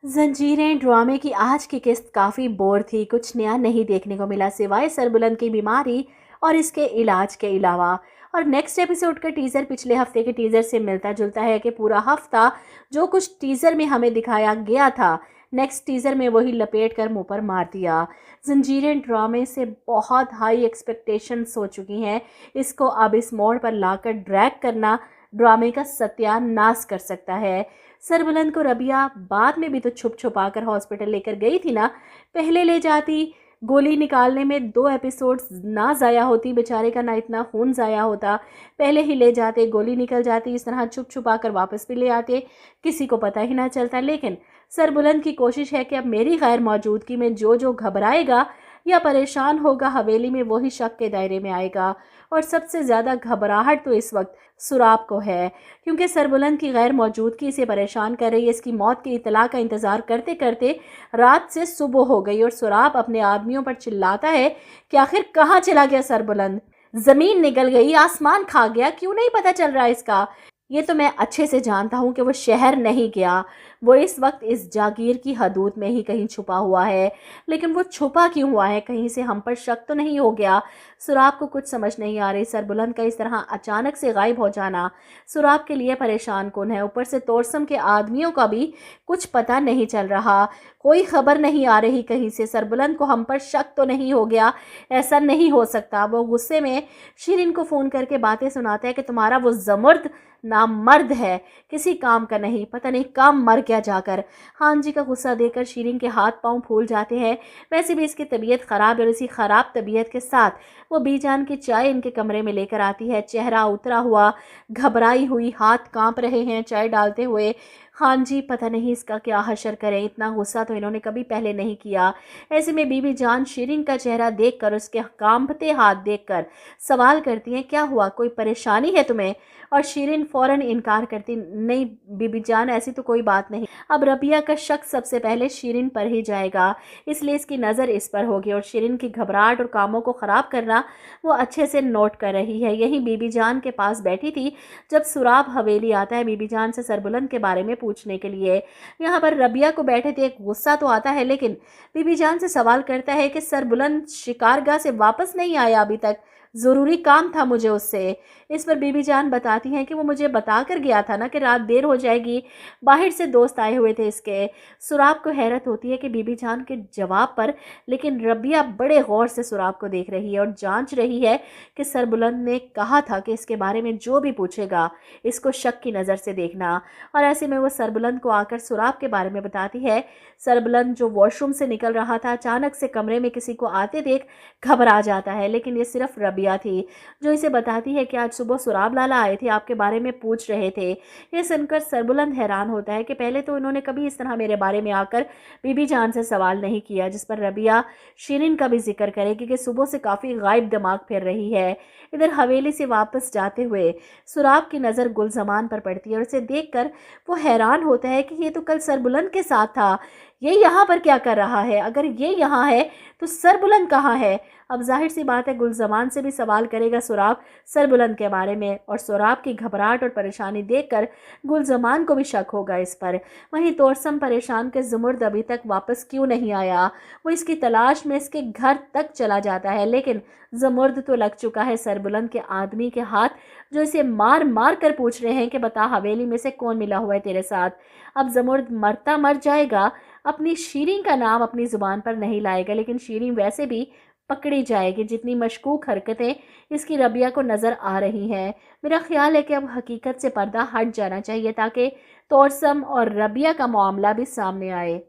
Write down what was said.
जंजीरें ड्रामे की आज की किस्त काफ़ी बोर थी। कुछ नया नहीं देखने को मिला सिवाय सरबुलंद की बीमारी और इसके इलाज के अलावा। और नेक्स्ट एपिसोड का टीज़र पिछले हफ्ते के टीज़र से मिलता जुलता है कि पूरा हफ्ता जो कुछ टीज़र में हमें दिखाया गया था, नेक्स्ट टीज़र में वही लपेट कर मुंह पर मार दिया। जंजीरें ड्रामे से बहुत हाई एक्सपेक्टेशंस हो चुकी हैं। इसको अब इस मोड़ पर लाकर ड्रैग करना ड्रामे का सत्यानाश कर सकता है। सरबुलंद को रबिया बाद में भी तो छुप छुपा कर हॉस्पिटल लेकर गई थी ना। पहले ले जाती, गोली निकालने में 2 एपिसोड्स ना ज़ाया होती, बेचारे का ना इतना खून ज़ाया होता। पहले ही ले जाते, गोली निकल जाती, इस तरह छुप छुपा कर वापस भी ले आते, किसी को पता ही ना चलता। लेकिन सरबुलंद की कोशिश है कि अब मेरी गैर मौजूदगी में जो जो घबराएगा या परेशान होगा हवेली में, वही शक के दायरे में आएगा। और सबसे ज़्यादा घबराहट तो इस वक्त सुराब को है, क्योंकि सरबुलंद की गैर मौजूदगी इसे परेशान कर रही है। इसकी मौत की इतला का इंतज़ार करते करते रात से सुबह हो गई और सुराब अपने आदमियों पर चिल्लाता है कि आखिर कहाँ चला गया सरबुलंद। ज़मीन निगल गई, आसमान खा गया, क्यों नहीं पता चल रहा इसका। ये तो मैं अच्छे से जानता हूँ कि वो शहर नहीं गया, वो इस वक्त इस जागीर की हदूद में ही कहीं छुपा हुआ है। लेकिन वो छुपा क्यों हुआ है, कहीं से हम पर शक तो नहीं हो गया। सुराब को कुछ समझ नहीं आ रही। सरबुलंद का इस तरह अचानक से गायब हो जाना सुराब के लिए परेशान कौन है। ऊपर से तोरसम के आदमियों का भी कुछ पता नहीं चल रहा, कोई खबर नहीं आ रही कहीं से। सरबुलंद को हम पर शक तो नहीं हो गया, ऐसा नहीं हो सकता। वो गुस्से में शिरीन को फ़ोन करके बातें सुनाता है कि तुम्हारा वो जमुर्द नामर्द है, किसी काम का नहीं, पता नहीं काम मर गया जाकर। हान जी का गुस्सा देकर शिरीन के हाथ पांव फूल जाते हैं। वैसे भी इसकी तबीयत ख़राब है और इसी ख़राब तबीयत के साथ वो बीजान की चाय इनके कमरे में लेकर आती है। चेहरा उतरा हुआ, घबराई हुई, हाथ कांप रहे हैं चाय डालते हुए। हान जी पता नहीं इसका क्या हशर करें, इतना गुस्सा तो इन्होंने कभी पहले नहीं किया। ऐसे में बीबी जान शिरीन का चेहरा देखकर, उसके कांपते हाथ देखकर सवाल करती हैं, क्या हुआ, कोई परेशानी है तुम्हें। और शिरीन फ़ौरन इनकार करती, नहीं बीबी जान ऐसी तो कोई बात नहीं। अब रबिया का शक सबसे पहले शिरीन पर ही जाएगा, इसलिए इसकी नज़र इस पर होगी। और शिरीन की घबराहट और कामों को ख़राब करना वो अच्छे से नोट कर रही है। यही बीबी जान के पास बैठी थी जब सुराब हवेली आता है बीबी जान से सरबुलंद के बारे में पूछने के लिए। यहाँ पर रबिया को बैठे थे, गुस्सा तो आता है, लेकिन बीबी जान से सवाल करता है कि सरबुलंद शिकारगाह से वापस नहीं आया अभी तक, ज़रूरी काम था मुझे उससे। इस पर बीबी जान बताती हैं कि वो मुझे बता कर गया था ना कि रात देर हो जाएगी, बाहर से दोस्त आए हुए थे इसके। सुराब को हैरत होती है कि बीबी जान के जवाब पर, लेकिन रबिया बड़े गौर से सुराब को देख रही है और जांच रही है कि सरबुलंद ने कहा था कि इसके बारे में जो भी पूछेगा इसको शक की नज़र से देखना। और ऐसे में वो सरबुलंद को आकर सुराब के बारे में बताती है। सरबुलंद जो वॉशरूम से निकल रहा था, अचानक से कमरे में किसी को आते देख घबरा जाता है, लेकिन ये सिर्फ रबिया थी जो इसे बताती है कि आज सुबह सुराब लाला आए थे, आपके बारे में पूछ रहे थे। ये सुनकर सरबुलंद हैरान होता है कि पहले तो इन्होंने कभी इस तरह मेरे बारे में आकर बीबी जान से सवाल नहीं किया। जिस पर रबिया शिरीन का भी जिक्र करेगी कि सुबह से काफ़ी गायब दिमाग फिर रही है। इधर हवेली से वापस जाते हुए सुराब की नज़र गुलजमान पर पड़ती है और इसे देखकर वो हैरान होता है कि ये तो कल सरबुलंद के साथ था, ये यहाँ पर क्या कर रहा है। अगर ये यहाँ है तो सरबुलंद कहाँ है। अब जाहिर सी बात है गुलजमान से भी सवाल करेगा सुराब सरबुलंद के बारे में, और सुराब की घबराहट और परेशानी देखकर गुलजमान को भी शक होगा इस पर। वहीं तोरसम परेशान के जुमुर्द अभी तक वापस क्यों नहीं आया, वो इसकी तलाश में इसके घर तक चला जाता है, लेकिन जुमुर्द तो लग चुका है सरबुलंद के आदमी के हाथ, जो इसे मार मार कर पूछ रहे हैं कि बता हवेली में से कौन मिला हुआ है तेरे साथ। अब जुमुर्द मरता मर जाएगा, अपनी शिरीन का नाम अपनी ज़ुबान पर नहीं लाएगा, लेकिन शिरीन वैसे भी पकड़ी जाएगी। जितनी मशकूक हरकतें इसकी रबिया को नज़र आ रही हैं, मेरा ख्याल है कि अब हकीकत से पर्दा हट जाना चाहिए ताकि तोरसम और रबिया का मामला भी सामने आए।